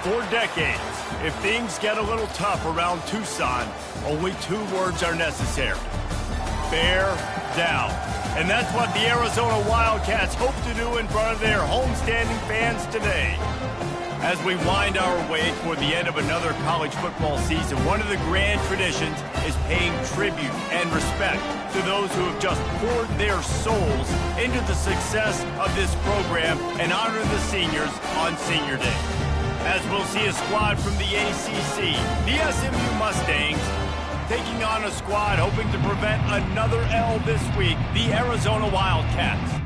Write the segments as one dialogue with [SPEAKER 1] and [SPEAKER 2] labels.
[SPEAKER 1] For decades, if things get a little tough around Tucson, only two words are necessary: bear down. And that's what the Arizona Wildcats hope to do in front of their homestanding fans today. As we wind our way toward the end of another college football season, one of the grand traditions is paying tribute and respect to those who have just poured their souls into the success of this program and honor the seniors on Senior Day. As we'll see a squad from the ACC, the SMU Mustangs, taking on a squad hoping to prevent another L this week, the Arizona Wildcats.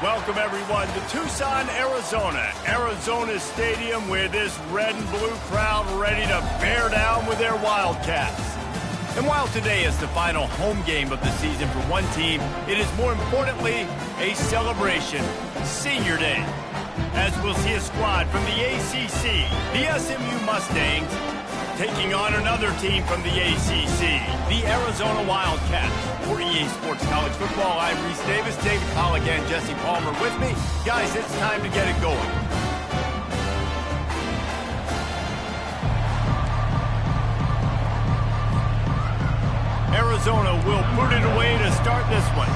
[SPEAKER 1] Welcome, everyone, to Tucson, Arizona. Arizona's stadium with this red and blue crowd ready to bear down with their Wildcats. And while today is the final home game of the season for one team, it is more importantly a celebration, Senior Day. As we'll see a squad from the ACC, the SMU Mustangs, taking on another team from the ACC, the Arizona Wildcats. For EA Sports College Football, I'm Reese Davis, David Pollack, and Jesse Palmer with me. Guys, it's time to get it going. Arizona will put it away to start this one.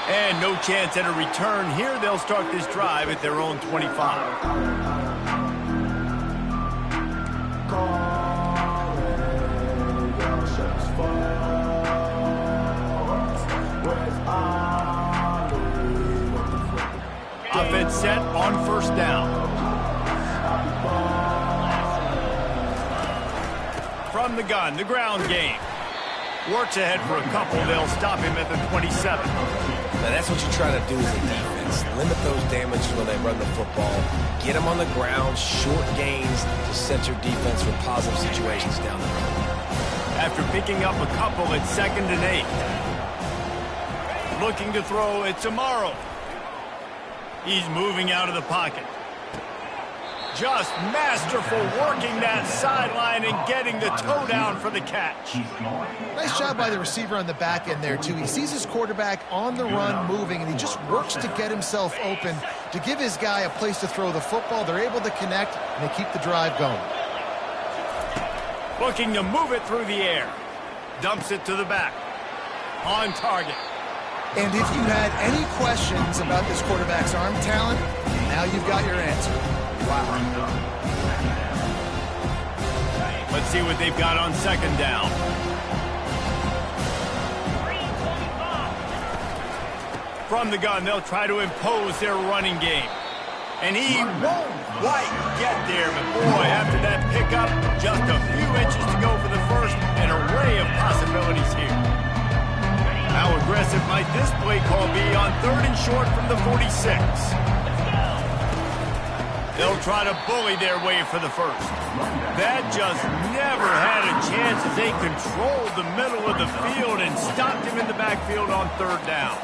[SPEAKER 1] And no chance at a return here. They'll start this drive at their own 25. Offense set on first down. From the gun, the ground game. Works ahead for a couple. They'll stop him at the 27.
[SPEAKER 2] Now that's what you try to do as a defense. Limit those damages when they run the football. Get them on the ground, short gains to set your defense for positive situations down the road.
[SPEAKER 1] After picking up a couple at 2nd and 8. Looking to throw, it's Amaro. He's moving out of the pocket. Just masterful working that sideline and getting the toe down for the catch.
[SPEAKER 3] Nice job by the receiver on the back end there, too. He sees his quarterback on the run moving, and he just works to get himself open to give his guy a place to throw the football. They're able to connect, and they keep the drive going.
[SPEAKER 1] Looking to move it through the air. Dumps it to the back. On target.
[SPEAKER 3] And if you had any questions about this quarterback's arm talent, now you've got your answer. Wow.
[SPEAKER 1] Let's see what they've got on 2nd down. From the gun, they'll try to impose their running game. And he won't quite get there, but boy, after that pickup, just a few inches to go for the first, an array of possibilities here. How aggressive might this play call be on 3rd and short from the 46? They'll try to bully their way for the first. That just never had a chance as they controlled the middle of the field and stopped him in the backfield on 3rd down.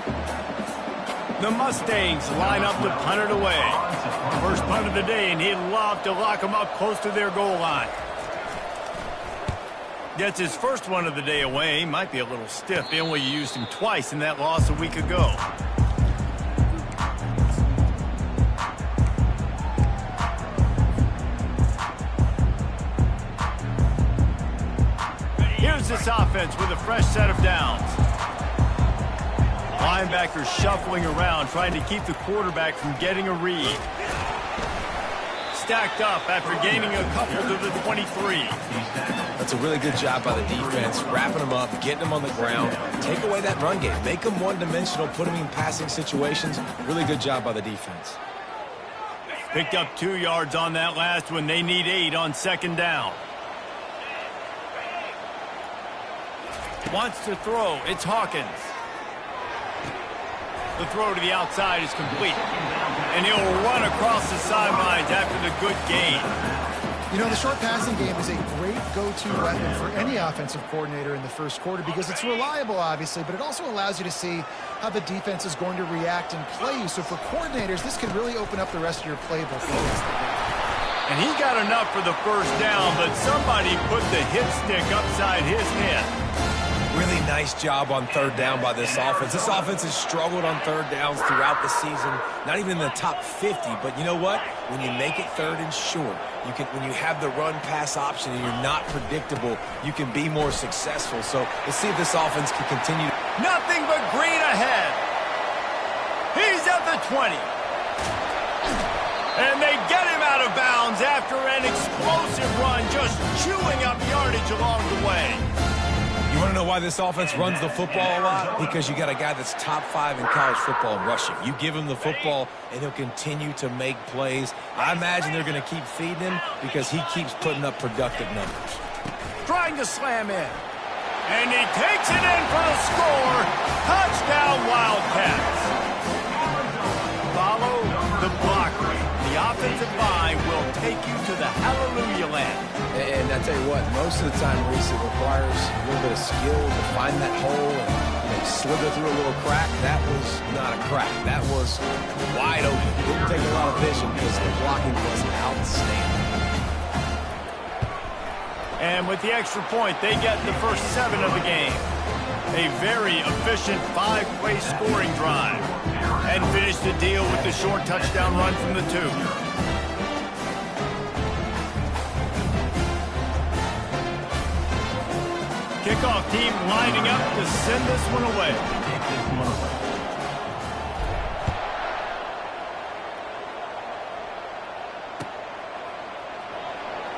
[SPEAKER 1] The Mustangs line up to punt it away. First punt of the day, and he'd love to lock them up close to their goal line. Gets his first one of the day away. Might be a little stiff. They only used him twice in that loss a week ago. Here's this offense with a fresh set of downs. Linebackers shuffling around, trying to keep the quarterback from getting a read. Stacked up after gaining a couple to the 23.
[SPEAKER 2] That's a really good job by the defense, wrapping them up, getting them on the ground. Take away that run game. Make them one-dimensional, put them in passing situations. Really good job by the defense.
[SPEAKER 1] Picked up 2 yards on that last one. They need 8 on 2nd down. Wants to throw. It's Hawkins. The throw to the outside is complete. And he'll run across the sidelines after the good gain.
[SPEAKER 3] You know, the short passing game is a great go-to weapon for any offensive coordinator in the first quarter because it's reliable, obviously, but it also allows you to see how the defense is going to react and play you. So for coordinators, this can really open up the rest of your playbook.
[SPEAKER 1] And he got enough for the first down, but somebody put the hit stick upside his head.
[SPEAKER 2] Really nice job on 3rd down by this offense. This offense has struggled on 3rd downs throughout the season. Not even in the top 50, but you know what? When you make it 3rd and short, when you have the run-pass option and you're not predictable, you can be more successful. So let's see if this offense can continue.
[SPEAKER 1] Nothing but green ahead. He's at the 20. And they get him out of bounds after an explosive run, just chewing up yardage along the way.
[SPEAKER 2] You want to know why this offense runs the football a lot? Because you got a guy that's top 5 in college football in rushing. You give him the football, and he'll continue to make plays. I imagine they're going to keep feeding him because he keeps putting up productive numbers.
[SPEAKER 1] trying to slam in. And he takes it in for the score. Touchdown, Wildcats. Follow the block read. The offensive line will take you to the hallelujah land.
[SPEAKER 2] And I tell you what, most of the time, Reese, it requires a little bit of skill to find that hole and slither through a little crack. That was not a crack. That was wide open. Didn't take a lot of vision because the blocking was outstanding.
[SPEAKER 1] And with the extra point, they get the first 7 of the game. A very efficient 5-play scoring drive. And finish the deal with the short touchdown run from the 2. Kickoff team lining up to send this one away.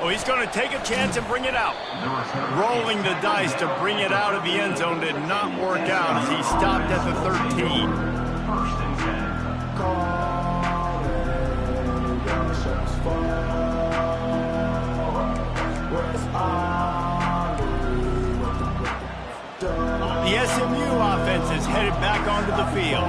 [SPEAKER 1] Oh, he's going to take a chance and bring it out. Rolling the dice to bring it out of the end zone did not work out as he stopped at the 13. The SMU offense is headed back onto the field.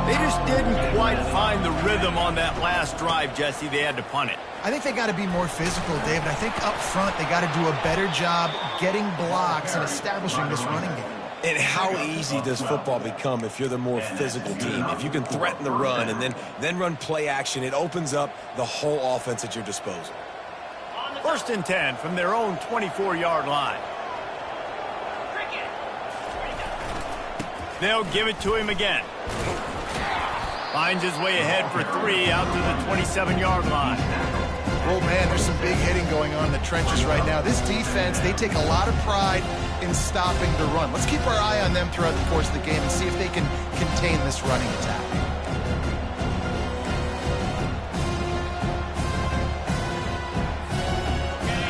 [SPEAKER 1] They just didn't quite find the rhythm on that last drive, Jesse. They had to punt it.
[SPEAKER 3] I think they got to be more physical, David. I think up front they got to do a better job getting blocks and establishing this running game.
[SPEAKER 2] And how easy does football become if you're the more physical team? If you can threaten the run and then run play action, it opens up the whole offense at your disposal.
[SPEAKER 1] 1st and 10 from their own 24-yard line. They'll give it to him again. Finds his way ahead for 3 out to the 27-yard line.
[SPEAKER 3] Oh, man, there's some big hitting going on in the trenches right now. This defense, they take a lot of pride in stopping the run. Let's keep our eye on them throughout the course of the game and see if they can contain this running attack.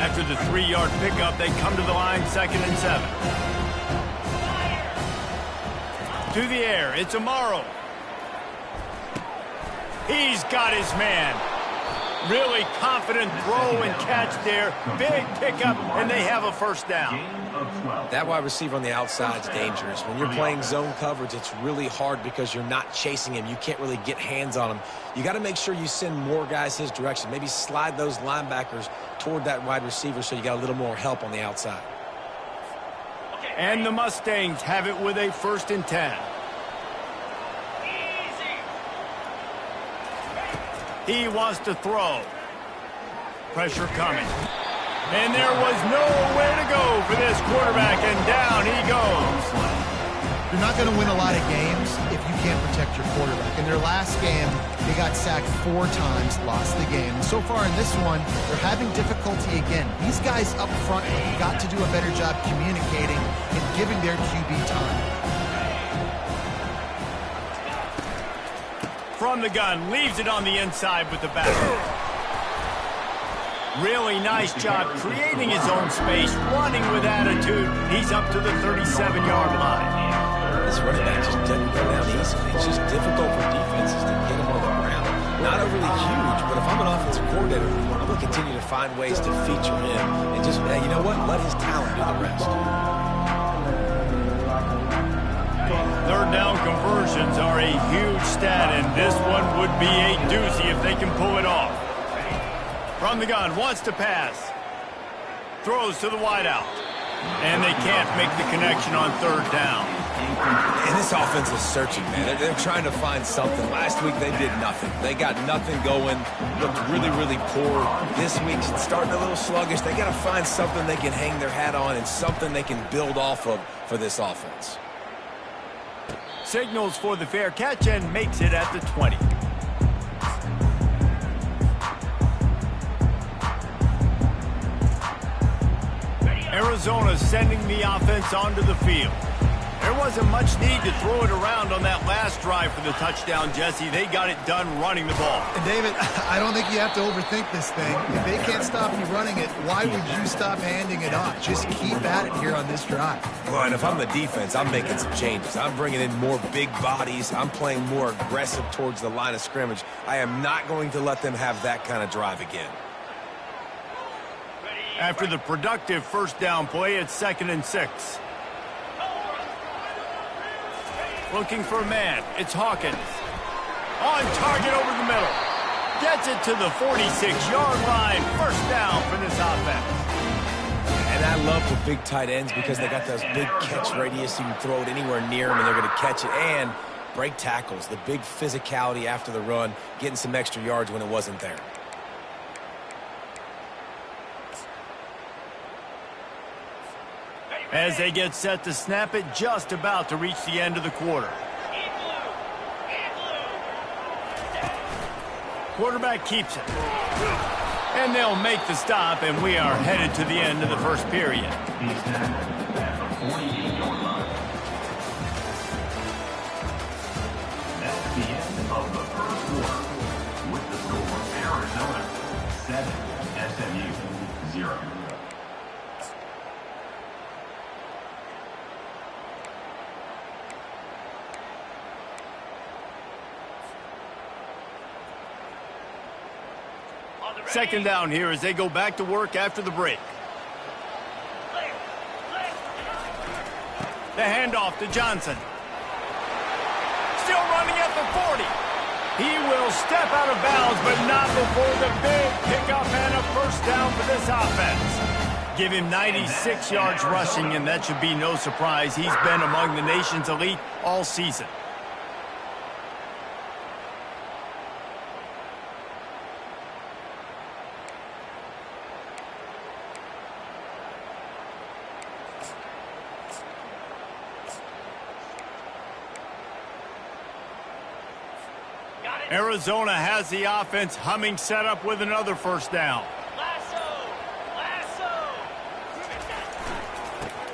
[SPEAKER 1] After the 3-yard pickup, they come to the line 2nd and 7. To the air, it's Amaro. He's got his man. Really confident throw and catch there. Big pickup, and they have a first down.
[SPEAKER 2] That wide receiver on the outside is dangerous. When you're playing zone coverage, it's really hard because you're not chasing him. You can't really get hands on him. You got to make sure you send more guys his direction. Maybe slide those linebackers toward that wide receiver so you got a little more help on the outside.
[SPEAKER 1] And the Mustangs have it with a 1st and 10. He wants to throw. Pressure coming. And there was nowhere to go for this quarterback, and down he goes.
[SPEAKER 3] You're not going to win a lot of games if you can't protect your quarterback. In their last game, they got sacked 4 times, lost the game. So far in this one, they're having difficulty again. These guys up front have got to do a better job communicating and giving their QB time.
[SPEAKER 1] From the gun, leaves it on the inside with the back. Really nice job creating his own space, running with attitude. He's up to the 37-yard line.
[SPEAKER 2] This running back just doesn't go down easily. It's just difficult for defenses to get him on the ground. Not overly huge, but if I'm an offensive coordinator, I'm going to continue to find ways to feature him and just, you know what, let his talent do the rest.
[SPEAKER 1] 3rd down conversions are a huge stat, and this one would be a doozy if they can pull it off. From the gun, wants to pass. Throws to the wideout. And they can't make the connection on 3rd down.
[SPEAKER 2] And this offense is searching, man. They're trying to find something. Last week, they did nothing. They got nothing going. Looked really, really poor. This week's starting a little sluggish. They got to find something they can hang their hat on and something they can build off of for this offense.
[SPEAKER 1] Signals for the fair catch and makes it at the 20. Arizona sending the offense onto the field. There wasn't much need to throw it around on that last drive for the touchdown, Jesse. They got it done running the ball.
[SPEAKER 3] And David, I don't think you have to overthink this thing. If they can't stop you running it, why would you stop handing it off? Just keep at it here on this drive.
[SPEAKER 2] Well, and if I'm the defense, I'm making some changes. I'm bringing in more big bodies. I'm playing more aggressive towards the line of scrimmage. I am not going to let them have that kind of drive again.
[SPEAKER 1] After the productive first down play, it's 2nd and 6. Looking for a man. It's Hawkins. On target over the middle. Gets it to the 46-yard line. First down for this offense.
[SPEAKER 2] And I love the big tight ends because they got those big catch radius. You can throw it anywhere near them, and they're going to catch it. And break tackles, the big physicality after the run, getting some extra yards when it wasn't there.
[SPEAKER 1] As they get set to snap it, just about to reach the end of the quarter. Quarterback keeps it. And they'll make the stop, and we are headed to the end of the first period.
[SPEAKER 4] That's the end of the first quarter. With the score, Arizona 7, SMU 0.
[SPEAKER 1] Second down here as they go back to work after the break. The handoff to Johnson. Still running at the 40. He will step out of bounds, but not before the big pickup and a first down for this offense. Give him 96 yards rushing, and that should be no surprise. He's been among the nation's elite all season. Arizona has the offense humming, set up with another first down.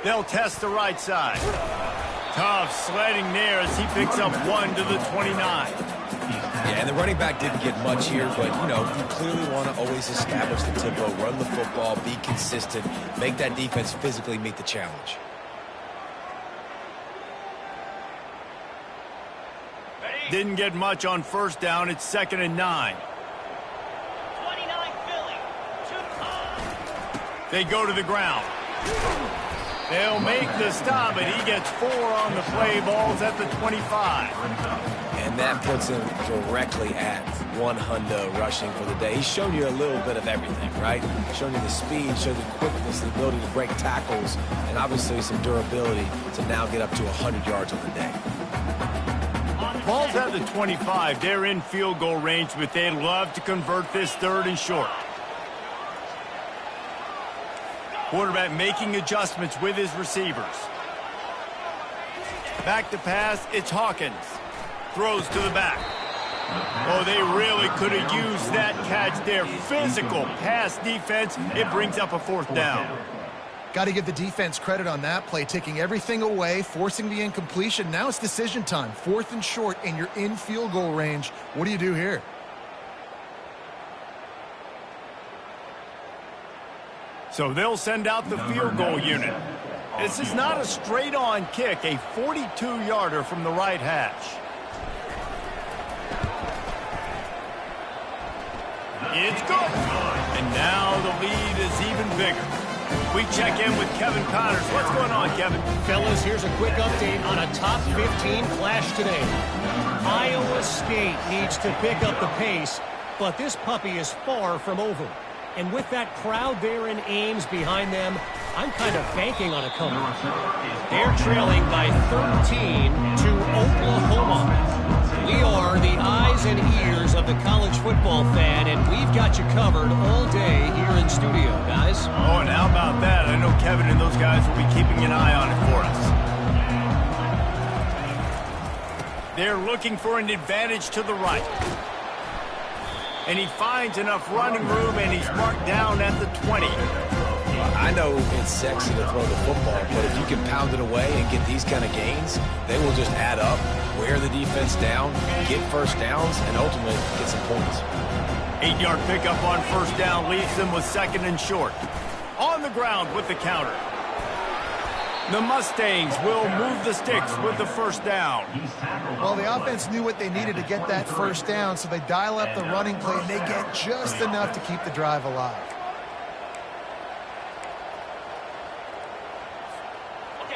[SPEAKER 1] They'll test the right side. Tough sledding there as he picks up 1 to the 29.
[SPEAKER 2] Yeah, and the running back didn't get much here, but, you know, you clearly want to always establish the tempo, run the football, be consistent, make that defense physically meet the challenge.
[SPEAKER 1] Didn't get much on first down. It's 2nd and 9.
[SPEAKER 5] 29 Philly.
[SPEAKER 1] They go to the ground. They'll make the stop, but he gets 4 on the play. Ball's at the 25.
[SPEAKER 2] And that puts him directly at 100 rushing for the day. He's shown you a little bit of everything, right? Shown you the speed, showed the quickness, the ability to break tackles, and obviously some durability to now get up to 100 yards on the day.
[SPEAKER 1] Ball's at the 25. They're in field goal range, but they'd love to convert this 3rd and short. Quarterback making adjustments with his receivers. Back to pass, it's Hawkins. Throws to the back. Oh, they really could have used that catch there. Physical pass defense. It brings up a 4th down.
[SPEAKER 3] Got to give the defense credit on that play, taking everything away, forcing the incompletion. Now it's decision time. 4th and short, and you're in field goal range. What do you do here?
[SPEAKER 1] So they'll send out the field goal unit. This is not a straight-on kick, a 42-yarder from the right hash. It's good. And now the lead is even bigger. We check in with Kevin Connors. What's going on, Kevin?
[SPEAKER 6] Fellas, here's a quick update on a top 15 clash today. Iowa State needs to pick up the pace, but this puppy is far from over. And with that crowd there in Ames behind them, I'm kind of banking on a comeback. They're trailing by 13 to Oklahoma. We are the eyes and ears of the college football fan, and we've got you covered all day here in studio, guys.
[SPEAKER 1] Oh, and how about that? I know Kevin and those guys will be keeping an eye on it for us. They're looking for an advantage to the right. And he finds enough running room, and he's marked down at the 20.
[SPEAKER 2] I know it's sexy to throw the football, but if you can pound it away and get these kind of gains, they will just add up, wear the defense down, get first downs, and ultimately get some points.
[SPEAKER 1] 8-yard pickup on first down leaves them with 2nd and short. On the ground with the counter. The Mustangs will move the sticks with the first down.
[SPEAKER 3] Well, the offense knew what they needed to get that first down, so they dial up the running play, and they get just enough to keep the drive alive.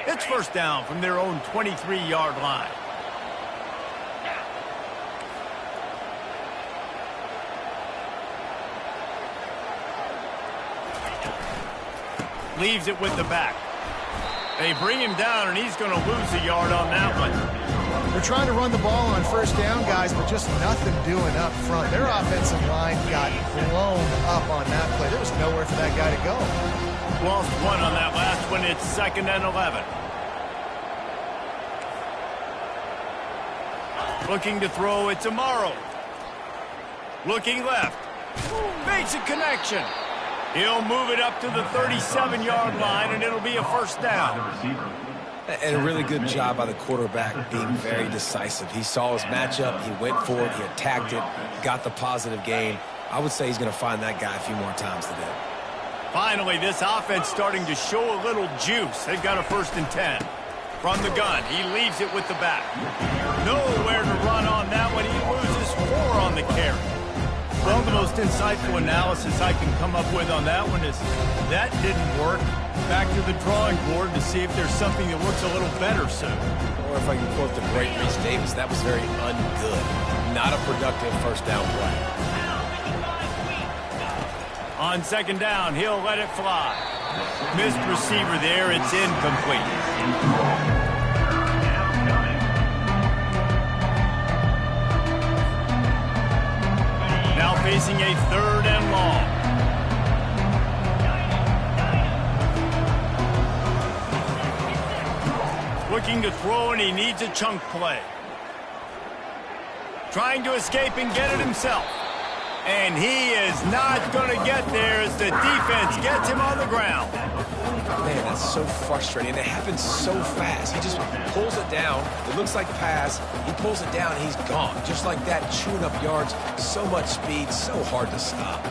[SPEAKER 1] It's first down from their own 23-yard line. Leaves it with the back. They bring him down, and he's going to lose a yard on that one.
[SPEAKER 3] They're trying to run the ball on first down, guys, but just nothing doing up front. Their offensive line got blown up on that play. There was nowhere for that guy to go.
[SPEAKER 1] Lost one on that last one. It's 2nd and 11. Looking to throw, it's Amaro. Looking left. Makes a connection. He'll move it up to the 37-yard line, and it'll be a first down.
[SPEAKER 2] And a really good job by the quarterback being very decisive. He saw his matchup, he went for it, he attacked it, got the positive gain. I would say he's going to find that guy a few more times today.
[SPEAKER 1] Finally, this offense starting to show a little juice. They've got a 1st and 10. From the gun, he leaves it with the back. Nowhere to run on that one. He loses 4 on the carry. Well, the most insightful analysis I can come up with on that one is that didn't work. Back to the drawing board to see if there's something that works a little better soon.
[SPEAKER 2] Or if I can quote the great Reese Davis, that was very ungood. Not a productive first down play.
[SPEAKER 1] On 2nd down, he'll let it fly. Missed receiver there. It's incomplete. Now facing a 3rd and long. Looking to throw, and he needs a chunk play. Trying to escape and get it himself. And he is not going to get there as the defense gets him on the ground.
[SPEAKER 2] Man, that's so frustrating. It happens so fast. He just pulls it down. It looks like pass. He pulls it down, and he's gone. Just like that, chewing up yards. So much speed, so hard to stop.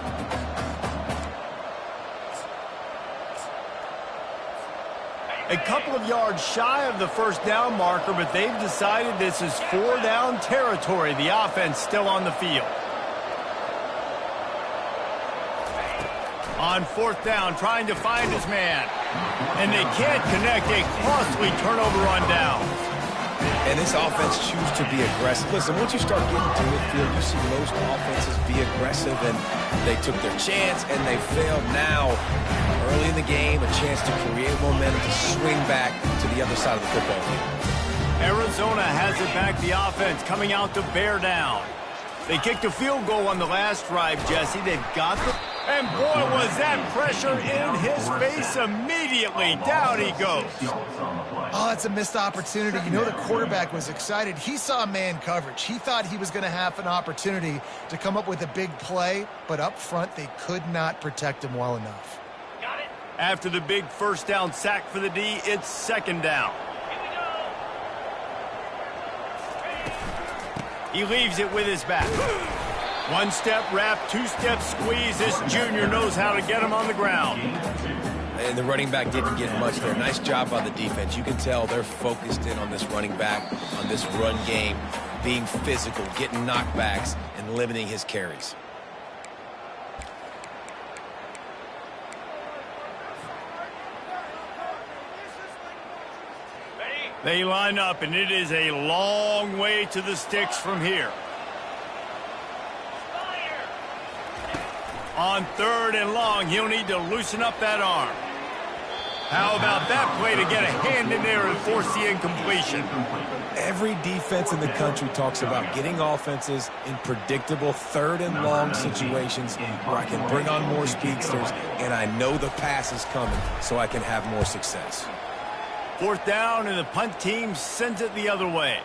[SPEAKER 1] A couple of yards shy of the first down marker, but they've decided this is 4 down territory. The offense still on the field. On 4th down, trying to find his man. And they can't connect. A costly turnover on down.
[SPEAKER 2] And this offense chooses to be aggressive. Listen, once you start getting to midfield, you see most offenses be aggressive, and they took their chance, and they failed. Now, early in the game, a chance to create momentum, to swing back to the other side of the football field.
[SPEAKER 1] Arizona has it back, the offense coming out to bear down. They kicked a field goal on the last drive, Jesse. They've got the... And boy, was that pressure in his face immediately. Down he goes.
[SPEAKER 3] Oh, that's a missed opportunity. You know the quarterback was excited. He saw man coverage. He thought he was going to have an opportunity to come up with a big play, but up front they could not protect him well enough.
[SPEAKER 5] Got it.
[SPEAKER 1] After the big first down sack for the D, it's 2nd down.
[SPEAKER 5] Here we go.
[SPEAKER 1] He leaves it with his back. 1-step wrap, 2-step squeeze. This junior knows how to get him on the ground.
[SPEAKER 2] And the running back didn't get much there. Nice job by the defense. You can tell they're focused in on this running back, on this run game, being physical, getting knockbacks, and limiting his carries.
[SPEAKER 1] They line up, and it is a long way to the sticks from here. On 3rd and long, he'll need to loosen up that arm. How about that play to get a hand in there and force the incompletion?
[SPEAKER 2] Every defense in the country talks about getting offenses in predictable 3rd and long situations where I can bring on more speedsters, and I know the pass is coming, so I can have more success.
[SPEAKER 1] 4th down, and the punt team sends it the other way.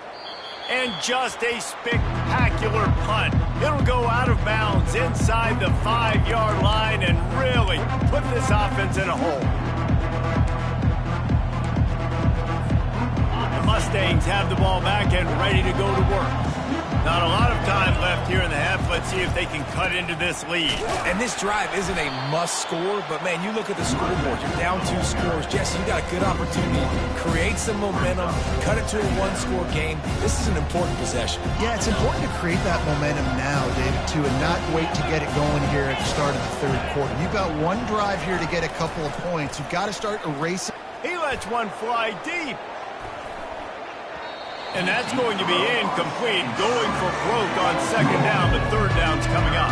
[SPEAKER 1] And just a spectacular punt. It'll go out of bounds inside the 5-yard line and really put this offense in a hole. The Mustangs have the ball back and ready to go to work. Not a lot of time left here in the half. Let's see if they can cut into this lead.
[SPEAKER 2] And this drive isn't a must score, but man, you look at the scoreboard, you're down 2 scores. Jesse, you got a good opportunity. Create some momentum, cut it to a 1-score game. This is an important possession.
[SPEAKER 3] Yeah, it's important to create that momentum now, David, too, and not wait to get it going here at the start of the 3rd quarter. You've got one drive here to get a couple of points. You've got to start erasing
[SPEAKER 1] He lets one fly deep. And that's going to be incomplete, going for broke on second down, but third down's coming up.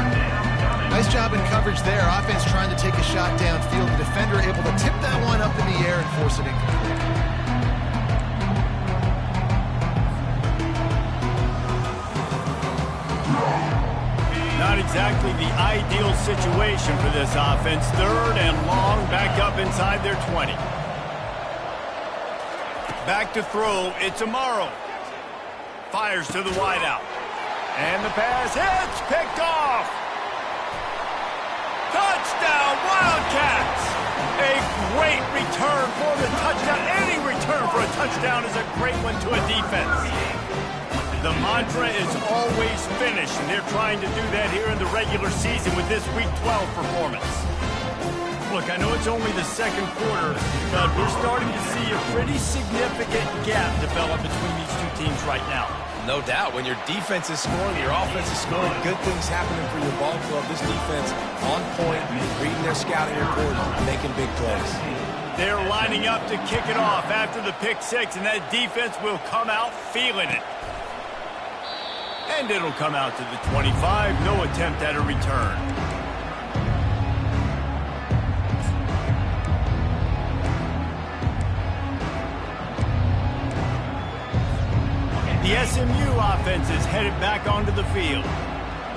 [SPEAKER 3] Nice job in coverage there. Offense trying to take a shot downfield. The defender able to tip that one up in the air and force it incomplete.
[SPEAKER 1] Not exactly the ideal situation for this offense. Third and long, back up inside their 20. Back to throw, it's Amaro. Fires to the wideout. And the pass hits, picked off. Touchdown, Wildcats! A great return for the touchdown. Any return for a touchdown is a great one to a defense. The mantra is always finish, and they're trying to do that here in the regular season with this Week 12 performance. Look, I know it's only the second quarter, but we're starting to see a pretty significant gap develop between these two teams right now.
[SPEAKER 2] No doubt. When your defense is scoring, your offense is scoring, good things happening for your ball club. This defense on point, reading their scouting report, making big plays.
[SPEAKER 1] They're lining up to kick it off after the pick six, and that defense will come out feeling it. And it'll come out to the 25. No attempt at a return. The SMU offense is headed back onto the field.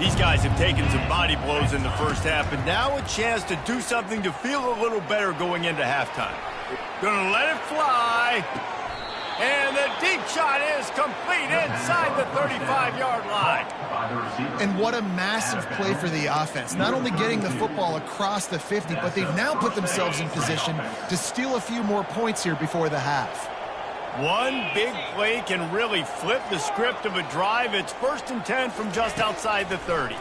[SPEAKER 1] These guys have taken some body blows in the first half, and now a chance to do something to feel a little better going into halftime. Gonna let it fly. And the deep shot is complete inside the 35-yard line.
[SPEAKER 3] And what a massive play for the offense. Not only getting the football across the 50, but they've now put themselves in position to steal a few more points here before the half.
[SPEAKER 1] One big play can really flip the script of a drive. It's 1st and 10 from just outside the 30.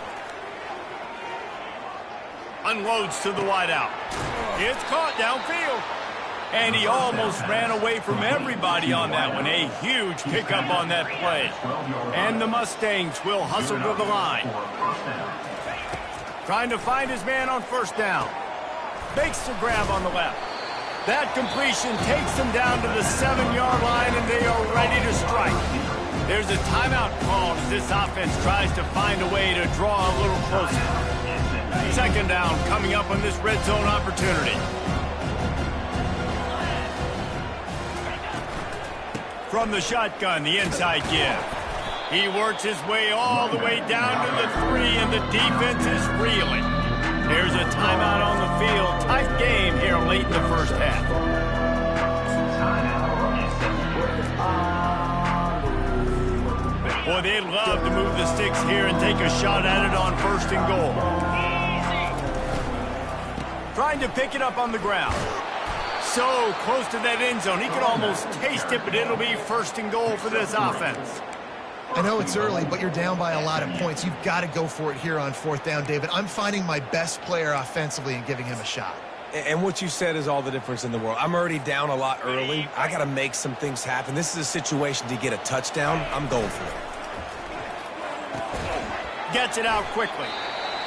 [SPEAKER 1] Unloads to the wideout. It's caught downfield. And he almost ran away from everybody on that one. A huge pickup on that play. And the Mustangs will hustle to the line. Trying to find his man on first down. Makes the grab on the left. That completion takes them down to the 7-yard line, and they are ready to strike. There's a timeout called as this offense tries to find a way to draw a little closer. Second down coming up on this red zone opportunity. From the shotgun, the inside give. He works his way all the way down to the 3, and the defense is reeling. There's a timeout on the field. Tight game here late in the first half. Boy, they'd love to move the sticks here and take a shot at it on 1st and goal. Trying to pick it up on the ground. So close to that end zone. He could almost taste it, but it'll be 1st and goal for this offense.
[SPEAKER 3] I know it's early, but you're down by a lot of points. You've got to go for it here on 4th down, David. I'm finding my best player offensively and giving him a shot.
[SPEAKER 2] And what you said is all the difference in the world. I'm already down a lot early. I got to make some things happen. This is a situation to get a touchdown. I'm going for it.
[SPEAKER 1] Gets it out quickly.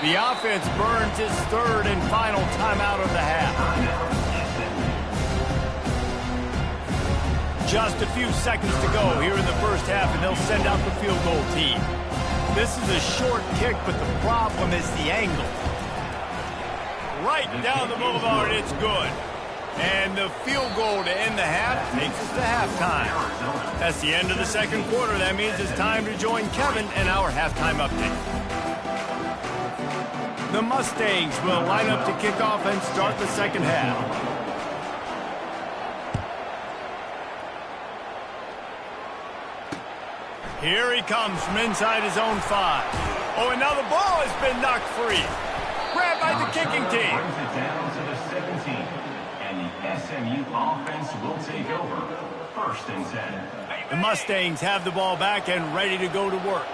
[SPEAKER 1] The offense burns its 3rd and final timeout of the half. Just a few seconds to go here in the first half, and they'll send out the field goal team. This is a short kick, but the problem is the angle. Right down the boulevard, it's good. And the field goal to end the half takes us to halftime. That's the end of the second quarter. That means it's time to join Kevin and our halftime update. The Mustangs will line up to kick off and start the second half. Here he comes from inside his own 5. Oh, and now the ball has been knocked free. Grabbed by the kicking team.
[SPEAKER 4] Brings it down to the 17. And the SMU offense will take over. 1st and 10.
[SPEAKER 1] The Mustangs have the ball back and ready to go to work.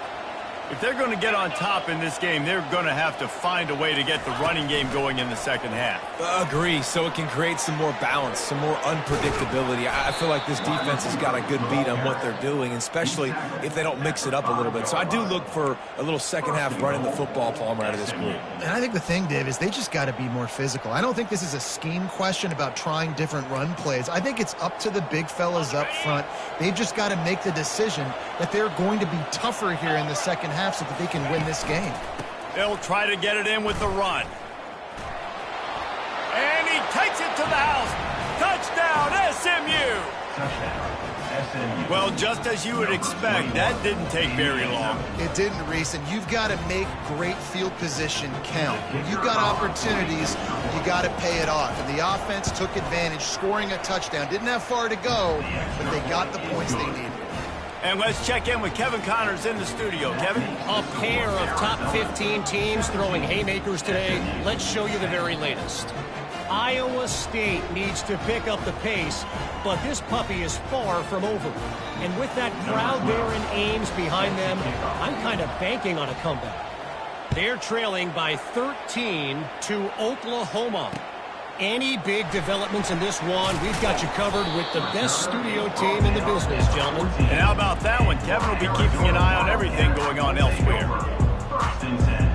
[SPEAKER 1] If they're going to get on top in this game, they're going to have to find a way to get the running game going in the second half.
[SPEAKER 2] Agree, so it can create some more balance, some more unpredictability. I feel like this defense has got a good beat on what they're doing, especially if they don't mix it up a little bit. So I do look for a little second half running the football, Palmer, out of this group.
[SPEAKER 3] And I think the thing, Dave, is they just got to be more physical. I don't think this is a scheme question about trying different run plays. I think it's up to the big fellas up front. They've just got to make the decision that they're going to be tougher here in the second half so that they can win this game.
[SPEAKER 1] They'll try to get it in with the run. And he takes it to the house. Touchdown, SMU!
[SPEAKER 4] Touchdown, SMU.
[SPEAKER 1] Well, just as you would expect, that didn't take very long.
[SPEAKER 3] It didn't, Reese, and you've got to make great field position count. When you've got opportunities, you got to pay it off. And the offense took advantage, scoring a touchdown. Didn't have far to go, but they got the points they needed.
[SPEAKER 1] And let's check in with Kevin Connors in the studio. Kevin?
[SPEAKER 6] A pair of top 15 teams throwing haymakers today. Let's show you the very latest. Iowa State needs to pick up the pace, but this puppy is far from over. And with that crowd there in Ames behind them, I'm kind of banking on a comeback. They're trailing by 13 to Oklahoma. Any big developments in this one, we've got you covered with the best studio team in the business, gentlemen.
[SPEAKER 1] And how about that one? Kevin will be keeping an eye on everything going on elsewhere.
[SPEAKER 4] First and 10.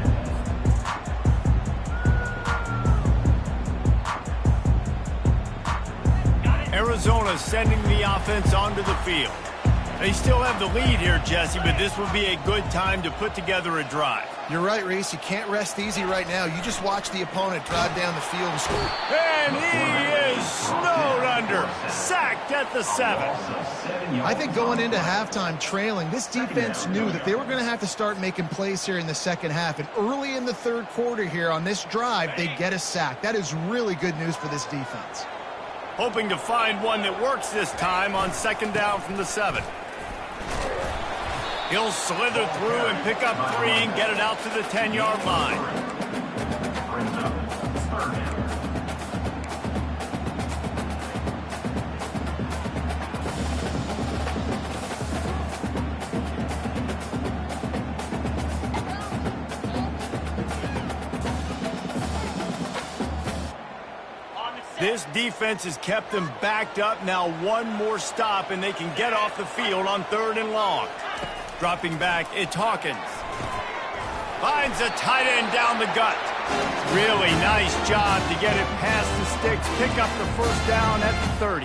[SPEAKER 1] Arizona sending the offense onto the field. They still have the lead here, Jesse, but this would be a good time to put together a drive.
[SPEAKER 3] You're right, Reese. You can't rest easy right now. You just watch the opponent drive down the field and score.
[SPEAKER 1] And he is snowed under. Sacked at the 7.
[SPEAKER 3] I think going into halftime trailing, this defense knew that they were going to have to start making plays here in the second half. And early in the third quarter here on this drive, they get a sack. That is really good news for this defense.
[SPEAKER 1] Hoping to find one that works this time on second down from the 7. He'll slither through and pick up 3 and get it out to the 10-yard line.
[SPEAKER 4] Brings up third down.
[SPEAKER 1] This defense has kept them backed up. Now one more stop, and they can get off the field on 3rd and long. Dropping back, it's Hawkins. Finds a tight end down the gut. Really nice job to get it past the sticks. Pick up the first down at the 30.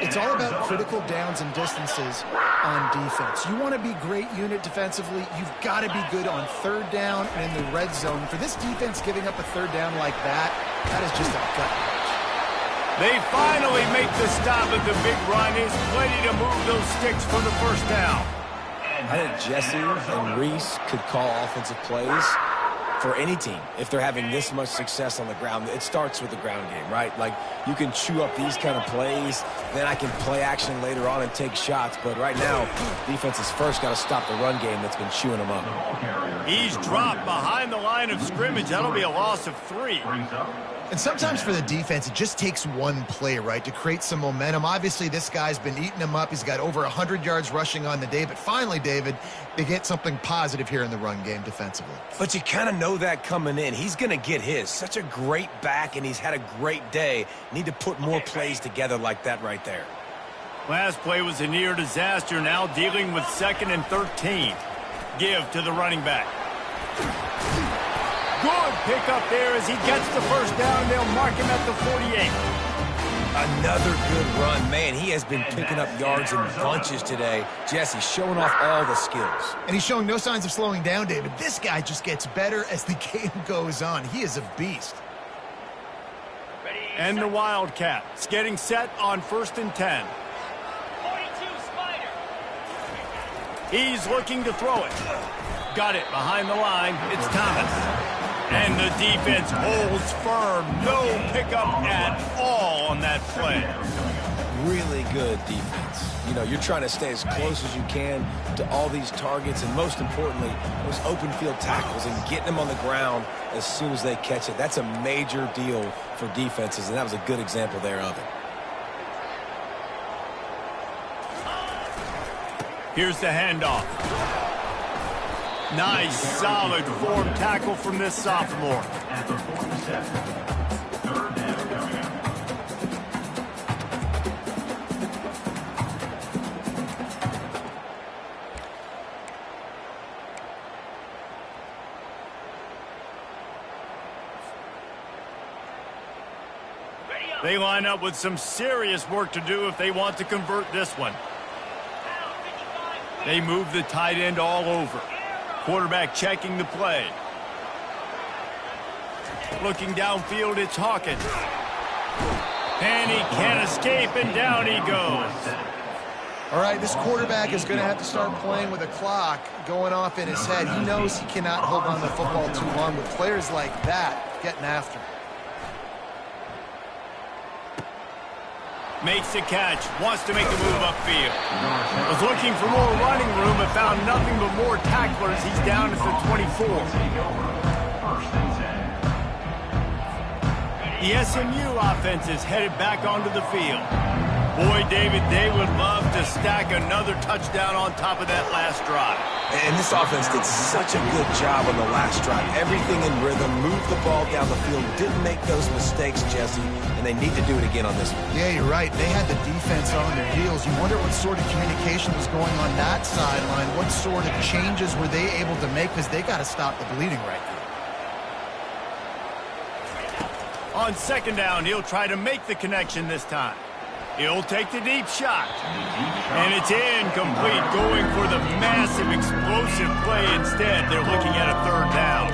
[SPEAKER 3] It's all about critical downs and distances on defense. You want to be great unit defensively. You've got to be good on 3rd down and in the red zone. For this defense giving up a 3rd down like that, that is just a gut punch.
[SPEAKER 1] They finally make the stop at the big run. Is plenty to move those sticks for the first down.
[SPEAKER 2] I think Jesse and Reese could call offensive plays for any team if they're having this much success on the ground. It starts with the ground game, right? Like, you can chew up these kind of plays, then I can play action later on and take shots. But right now, defense has first got to stop the run game that's been chewing them up.
[SPEAKER 1] He's dropped behind the line of scrimmage. That'll be a loss of 3.
[SPEAKER 3] And sometimes for the defense, it just takes one play, right, to create some momentum. Obviously, this guy's been eating him up. He's got over 100 yards rushing on the day. But finally, David, they get something positive here in the run game defensively.
[SPEAKER 2] But you kind of know that coming in. He's going to get his. Such a great back, and he's had a great day. Need to put more plays together like that right there.
[SPEAKER 1] Last play was a near disaster. Now dealing with 2nd and 13. Give to the running back. Good pick up there as he gets the first down. They'll mark him at the 48.
[SPEAKER 2] Another good run. Man, he has been picking up yards in bunches today. Jesse showing off all the skills.
[SPEAKER 3] And he's showing no signs of slowing down, David. This guy just gets better as the game goes on. He is a beast.
[SPEAKER 1] And the Wildcats getting set on 1st and 10.
[SPEAKER 5] 42 Spider.
[SPEAKER 1] He's looking to throw it. Got it behind the line. It's Thomas. And the defense holds firm. No pickup at all on that play.
[SPEAKER 2] Really good defense. You know, you're trying to stay as close as you can to all these targets, and most importantly, those open field tackles and getting them on the ground as soon as they catch it. That's a major deal for defenses, and that was a good example there of it.
[SPEAKER 1] Here's the handoff. Nice, solid form tackle from this sophomore.
[SPEAKER 4] At the 47. Third down coming up.
[SPEAKER 1] They line up with some serious work to do if they want to convert this one. They move the tight end all over. Quarterback checking the play. Looking downfield, it's Hawkins. And he can't escape, and down he goes.
[SPEAKER 3] All right, this quarterback is going to have to start playing with a clock going off in his head. He knows he cannot hold on to the football too long with players like that getting after him.
[SPEAKER 1] Makes the catch, wants to make the move upfield. Was looking for more running room, but found nothing but more tacklers. He's down at the 24. The SMU offense is headed back onto the field. Boy, David, they would love to stack another touchdown on top of that last drive.
[SPEAKER 2] And this offense did such a good job on the last drive. Everything in rhythm, moved the ball down the field, didn't make those mistakes, Jesse, and they need to do it again on this one.
[SPEAKER 3] Yeah, you're right. They had the defense on their heels. You wonder what sort of communication was going on that sideline. What sort of changes were they able to make, because they got to stop the bleeding right now.
[SPEAKER 1] On second down, he'll try to make the connection this time. He'll take the deep shot. And it's incomplete, going for the massive, explosive play instead. They're looking at a third down.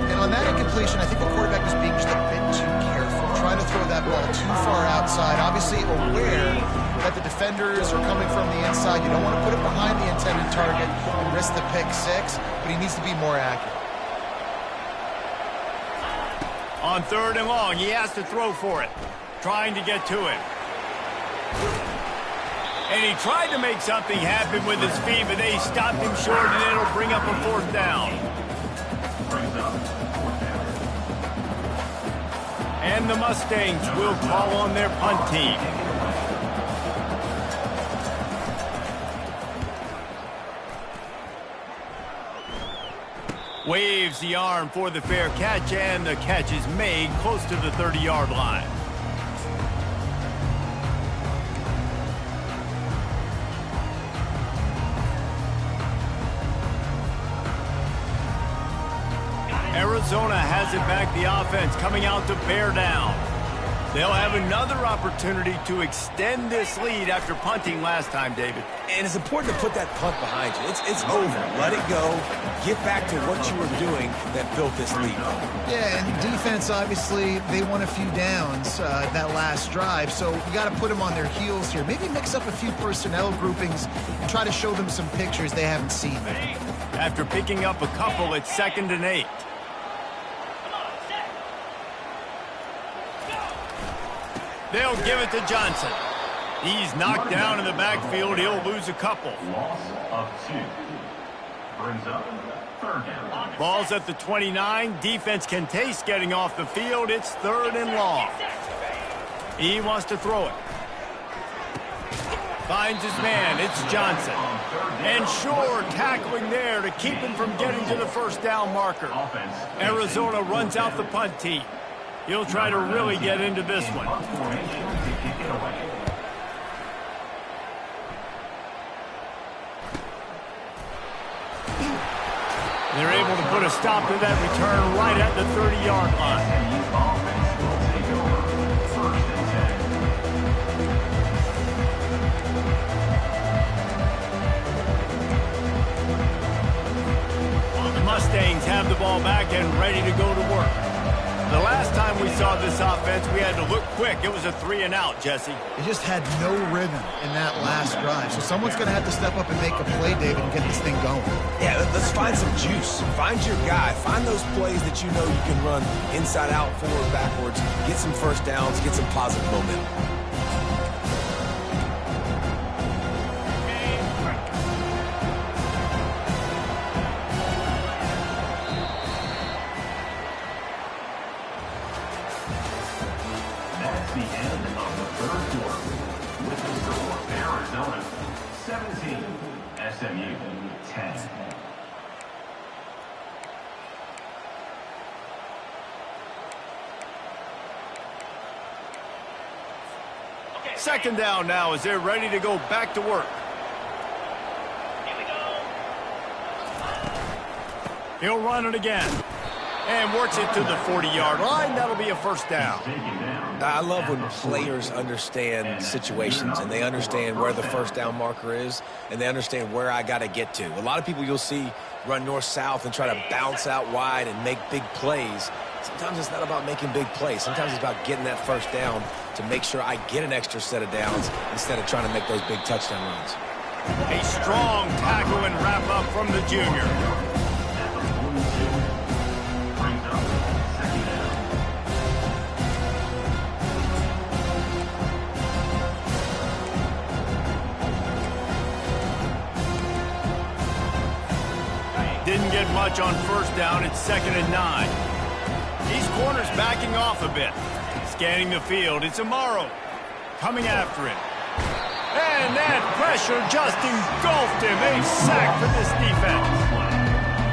[SPEAKER 3] And on that incompletion, I think the quarterback was being just a bit too careful, trying to throw that ball too far outside, obviously aware that the defenders are coming from the inside. You don't want to put it behind the intended target and risk the pick six, but he needs to be more accurate.
[SPEAKER 1] On third and long, he has to throw for it, trying to get to it. And he tried to make something happen with his feet, but they stopped him short, and it'll bring up a fourth down. And the Mustangs will call on their punt team. Waves the arm for the fair catch, and the catch is made close to the 30-yard line. Arizona has it back, the offense coming out to bear down. They'll have another opportunity to extend this lead after punting last time, David.
[SPEAKER 2] And it's important to put that punt behind you. It's over. Let it go. Get back to what you were doing that built this lead.
[SPEAKER 3] Yeah, and defense, obviously, they won a few downs that last drive, so you got to put them on their heels here. Maybe mix up a few personnel groupings and try to show them some pictures they haven't seen.
[SPEAKER 1] After picking up a couple, it's 2nd and 8. They'll give it to Johnson. He's knocked down in the backfield. He'll lose a couple.
[SPEAKER 4] Loss of 2. Brings up third down.
[SPEAKER 1] Ball's at the 29. Defense can taste getting off the field. It's 3rd and long. He wants to throw it. Finds his man. It's Johnson. And sure, tackling there to keep him from getting to the first down marker. Arizona runs out the punt team. He'll try to really get into this one. They're able to put a stop to that return right at the 30-yard line. The Mustangs have the ball back and ready to go to work. The last time we saw this offense, we had to look quick. It was a 3-and-out, Jesse.
[SPEAKER 3] They just had no rhythm in that last drive. So someone's going to have to step up and make a play, David, and get this thing going.
[SPEAKER 2] Yeah, let's find some juice. Find your guy. Find those plays that you know you can run inside out, forward, backwards. Get some first downs. Get some positive momentum.
[SPEAKER 4] The end of the third quarter. With the score, Arizona 17, SMU 10.
[SPEAKER 1] Second down now as they're ready to go back to work.
[SPEAKER 5] Here we go.
[SPEAKER 1] He'll run it again. And works it to the 40-yard line. That'll be a first down.
[SPEAKER 2] I love when players understand situations and they understand where the first down marker is and they understand where I got to get to. A lot of people you'll see run north-south and try to bounce out wide and make big plays. Sometimes it's not about making big plays. Sometimes it's about getting that first down to make sure I get an extra set of downs instead of trying to make those big touchdown runs.
[SPEAKER 1] A strong tackle and wrap up from the junior. Didn't get much on first down. It's 2nd and 9. These corners backing off a bit. Scanning the field. It's Amaro coming after him. And that pressure just engulfed him. A sack for this defense.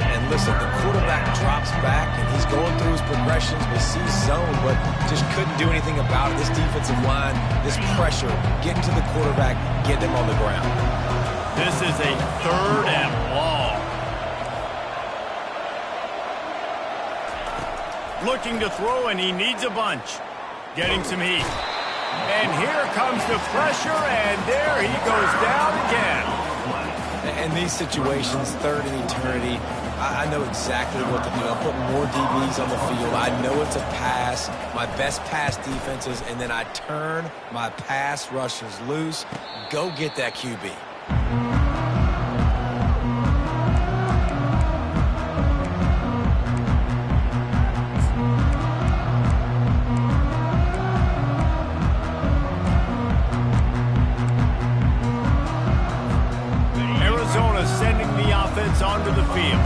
[SPEAKER 2] And listen, the quarterback drops back and he's going through his progressions. We see zone, but just couldn't do anything about it. This defensive line, this pressure, getting to the quarterback, getting him on the ground.
[SPEAKER 1] This is a 3rd and long. Looking to throw, and he needs a bunch. Getting some heat. And here comes the pressure, and there he goes down again.
[SPEAKER 2] In these situations, 3rd and eternity, I know exactly what to do. I'm putting more DBs on the field. I know it's a pass, my best pass defenses, and then I turn my pass rushers loose. Go get that QB.
[SPEAKER 1] Onto the field.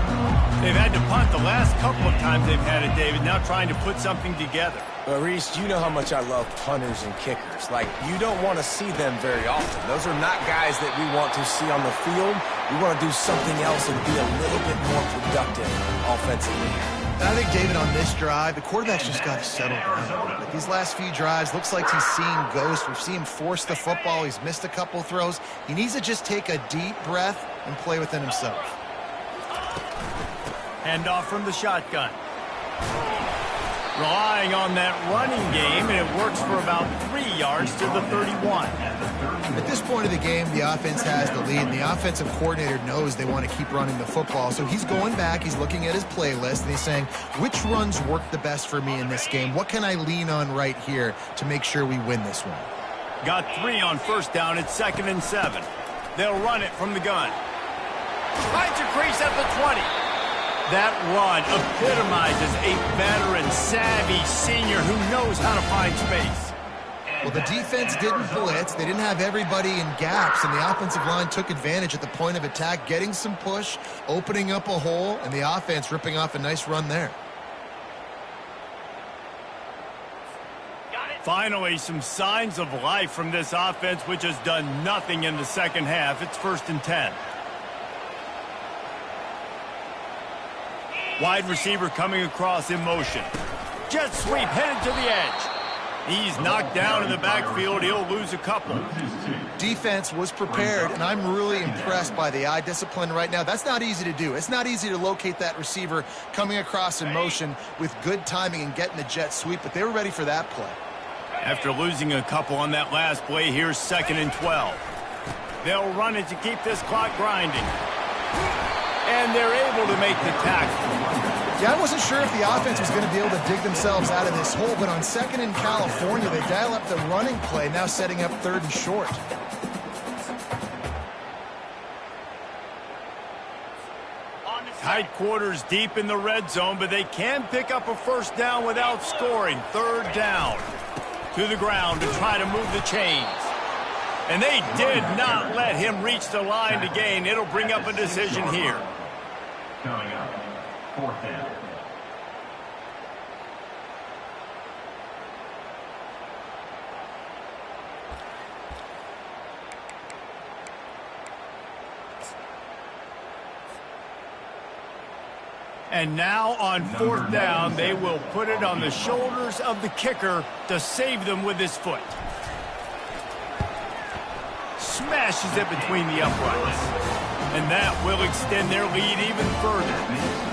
[SPEAKER 1] They've had to punt the last couple of times they've had it, David, now trying to put something together.
[SPEAKER 2] Well, Reese, you know how much I love punters and kickers. Like, you don't want to see them very often. Those are not guys that we want to see on the field. We want to do something else and be a little bit more productive offensively.
[SPEAKER 3] I think, David, on this drive, the quarterback's just got to settle down. Like these last few drives, looks like he's seeing ghosts. We've seen him force the football. He's missed a couple throws. He needs to just take a deep breath and play within himself.
[SPEAKER 1] Handoff from the shotgun. Relying on that running game, and it works for about 3 yards to the 31.
[SPEAKER 3] At this point of the game, the offense has the lead, and the offensive coordinator knows they want to keep running the football. So he's going back, he's looking at his playlist, and he's saying, which runs work the best for me in this game? What can I lean on right here to make sure we win this one?
[SPEAKER 1] Got 3 on first down. It's 2nd and 7. They'll run it from the gun. Finds a crease at the 20. That run epitomizes a veteran, savvy senior who knows how to find space.
[SPEAKER 3] Well, the defense didn't blitz. They didn't have everybody in gaps, and the offensive line took advantage at the point of attack, getting some push, opening up a hole, and the offense ripping off a nice run there.
[SPEAKER 1] Finally, some signs of life from this offense, which has done nothing in the second half. It's 1st and 10. Wide receiver coming across in motion. Jet sweep headed to the edge. He's knocked down in the backfield. He'll lose a couple.
[SPEAKER 3] Defense was prepared, and I'm really impressed by the eye discipline right now. That's not easy to do. It's not easy to locate that receiver coming across in motion with good timing and getting the jet sweep, but they were ready for that play.
[SPEAKER 1] After losing a couple on that last play, here's 2nd and 12. They'll run it to keep this clock grinding. And they're able to make the tackle.
[SPEAKER 3] Yeah, I wasn't sure if the offense was going to be able to dig themselves out of this hole, but on 2nd in California, they dial up the running play, now setting up 3rd and short.
[SPEAKER 1] Tight quarters deep in the red zone, but they can pick up a first down without scoring. 3rd down. To the ground to try to move the chains. And they did not let him reach the line to gain. It'll bring up a decision here.
[SPEAKER 4] Coming up, 4th down.
[SPEAKER 1] And now on 4th down, they will put it on the shoulders of the kicker to save them with his foot. smashes it between the uprights. And that will extend their lead even further.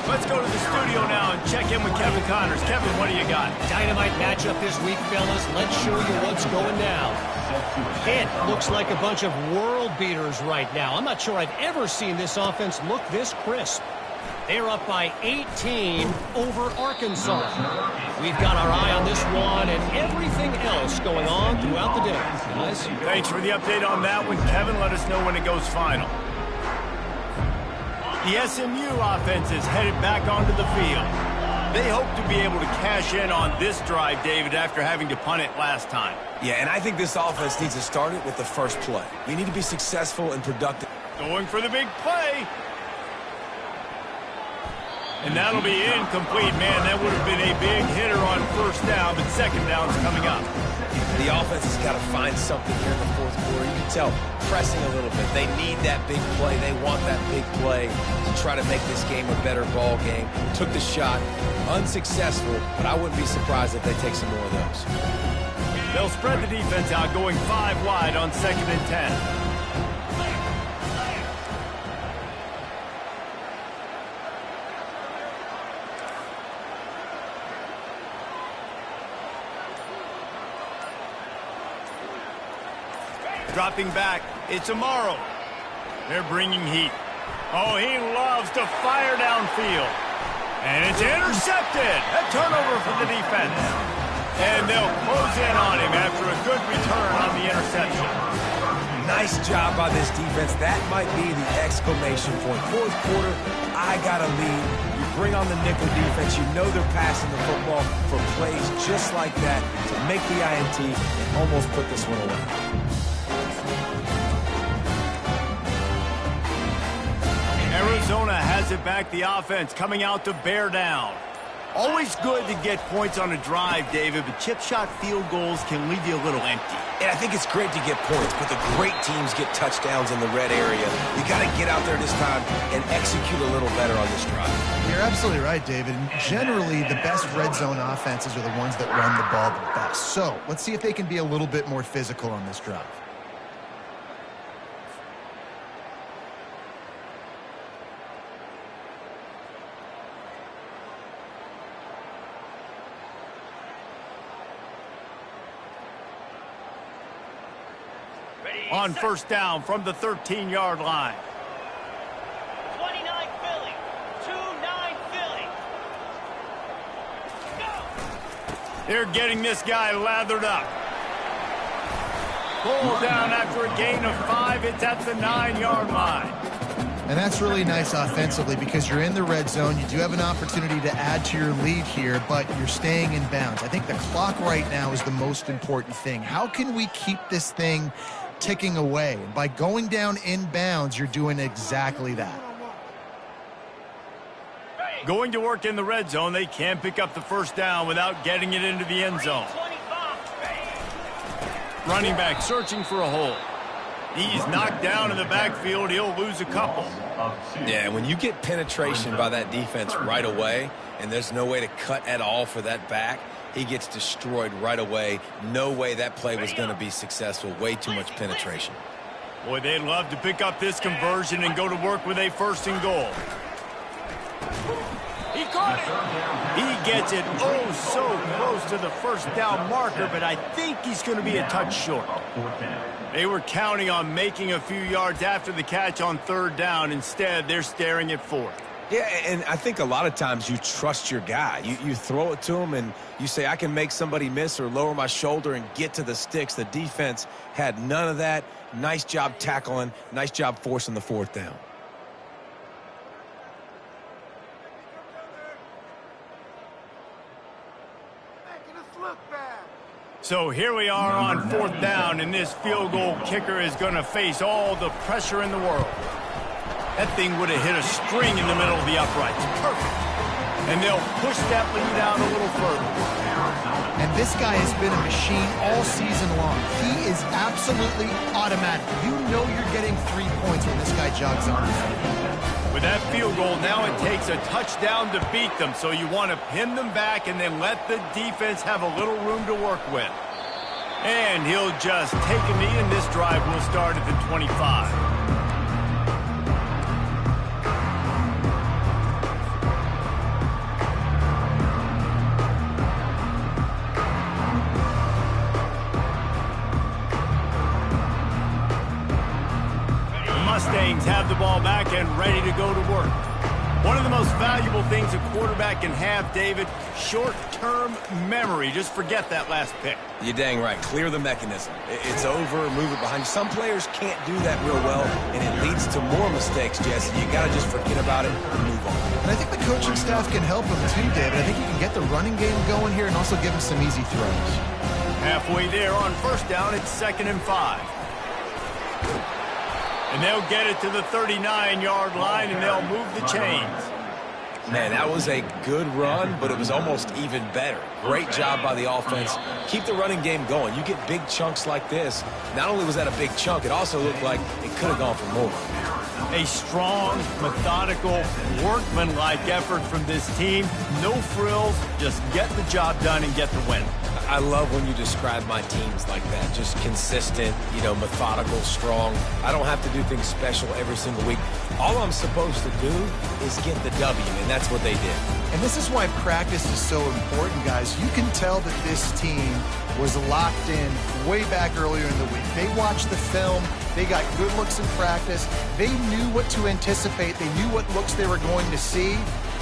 [SPEAKER 1] Let's go to the studio now and check in with Kevin Connors. Kevin, what do you got?
[SPEAKER 6] Dynamite matchup this week, fellas. Let's show you what's going down. It looks like a bunch of world beaters right now. I'm not sure I've ever seen this offense look this crisp. They're up by 18 over Arkansas. We've got our eye on this one and everything else going on throughout the day, guys.
[SPEAKER 1] Thanks for the update on that one, Kevin. Let us know when it goes final. The SMU offense is headed back onto the field. They hope to be able to cash in on this drive, David, after having to punt it last time.
[SPEAKER 2] Yeah, and I think this offense needs to start it with the first play. You need to be successful and productive.
[SPEAKER 1] Going for the big play. And that'll be incomplete, man. That would have been a big hitter on first down, but second down's coming up.
[SPEAKER 2] The offense has got to find something here in the fourth quarter. You can tell pressing a little bit. They need that big play. They want that big play to try to make this game a better ball game. Took the shot. Unsuccessful, but I wouldn't be surprised if they take some more of those.
[SPEAKER 1] They'll spread the defense out, going 5 wide on 2nd and 10. Dropping back, it's Amaro. They're bringing heat. Oh, he loves to fire downfield. And it's intercepted. A turnover for the defense. And they'll close in on him after a good return on the interception.
[SPEAKER 2] Nice job by this defense. That might be the exclamation point. Fourth quarter, I got a lead. You bring on the nickel defense. You know they're passing the football for plays just like that to make the INT and almost put this one away.
[SPEAKER 1] Arizona has it back, the offense coming out to bear down. Always good to get points on a drive, David, but chip shot field goals can leave you a little empty.
[SPEAKER 2] And I think it's great to get points, but the great teams get touchdowns in the red area. You got to get out there this time and execute a little better on this drive.
[SPEAKER 3] You're absolutely right, David. Generally, the best red zone offenses are the ones that run the ball the best. So let's see if they can be a little bit more physical on this drive.
[SPEAKER 1] On first down from the 13-yard line.
[SPEAKER 5] 29 Philly. 2-9 Philly. Go!
[SPEAKER 1] They're getting this guy lathered up. Pull down after a gain of 5. It's at the 9-yard line.
[SPEAKER 3] And that's really nice offensively because you're in the red zone. You do have an opportunity to add to your lead here, but you're staying in bounds. I think the clock right now is the most important thing. How can we keep this thing ticking away? And by going down in bounds, you're doing exactly that.
[SPEAKER 1] Going to work in the red zone, they can't pick up the first down without getting it into the end zone. Running back searching for a hole. He's knocked down in the backfield. He'll lose a couple.
[SPEAKER 2] Yeah, when you get penetration by that defense right away, and there's no way to cut at all for that back, he gets destroyed right away. No way that play was going to be successful. Way too much penetration.
[SPEAKER 1] Boy, they'd love to pick up this conversion and go to work with a 1st and goal. He caught it. He gets it oh so close to the first down marker, but I think he's going to be a touch short. They were counting on making a few yards after the catch on 3rd down. Instead, they're staring at 4th.
[SPEAKER 2] Yeah, and I think a lot of times you trust your guy. You throw it to him and you say, I can make somebody miss or lower my shoulder and get to the sticks. The defense had none of that. Nice job tackling. Nice job forcing the 4th down.
[SPEAKER 1] So here we are on 4th down, and this field goal kicker is going to face all the pressure in the world. That thing would have hit a string in the middle of the uprights. Perfect. And they'll push that lead out a little further.
[SPEAKER 3] And this guy has been a machine all season long. He is absolutely automatic. You know you're getting 3 points when this guy jogs on the field.
[SPEAKER 1] With that field goal, now it takes a touchdown to beat them. So you want to pin them back and then let the defense have a little room to work with. And he'll just take a knee, and this drive will start at the 25. Mustangs have the ball back and ready to go to work. One of the most valuable things a quarterback can have, David, short-term memory. Just forget that last pick.
[SPEAKER 2] You're dang right. Clear the mechanism. It's over, move it behind you. Some players can't do that real well, and it leads to more mistakes, Jesse. You got to just forget about it and move on.
[SPEAKER 3] And I think the coaching staff can help him too, David. I think you can get the running game going here and also give him some easy throws.
[SPEAKER 1] Halfway there on first down, it's 2nd and 5. And they'll get it to the 39-yard line, and they'll move the chains.
[SPEAKER 2] Man, that was a good run, but it was almost even better. Great job by the offense. Keep the running game going. You get big chunks like this. Not only was that a big chunk, it also looked like it could have gone for more.
[SPEAKER 1] A strong, methodical, workmanlike effort from this team. No frills, just get the job done and get the win.
[SPEAKER 2] I love when you describe my teams like that. Just consistent, methodical, strong. I don't have to do things special every single week. All I'm supposed to do is get the W, and that's what they did.
[SPEAKER 3] And this is why practice is so important, guys. You can tell that this team was locked in way back earlier in the week. They watched the film. They got good looks in practice. They knew what to anticipate. They knew what looks they were going to see.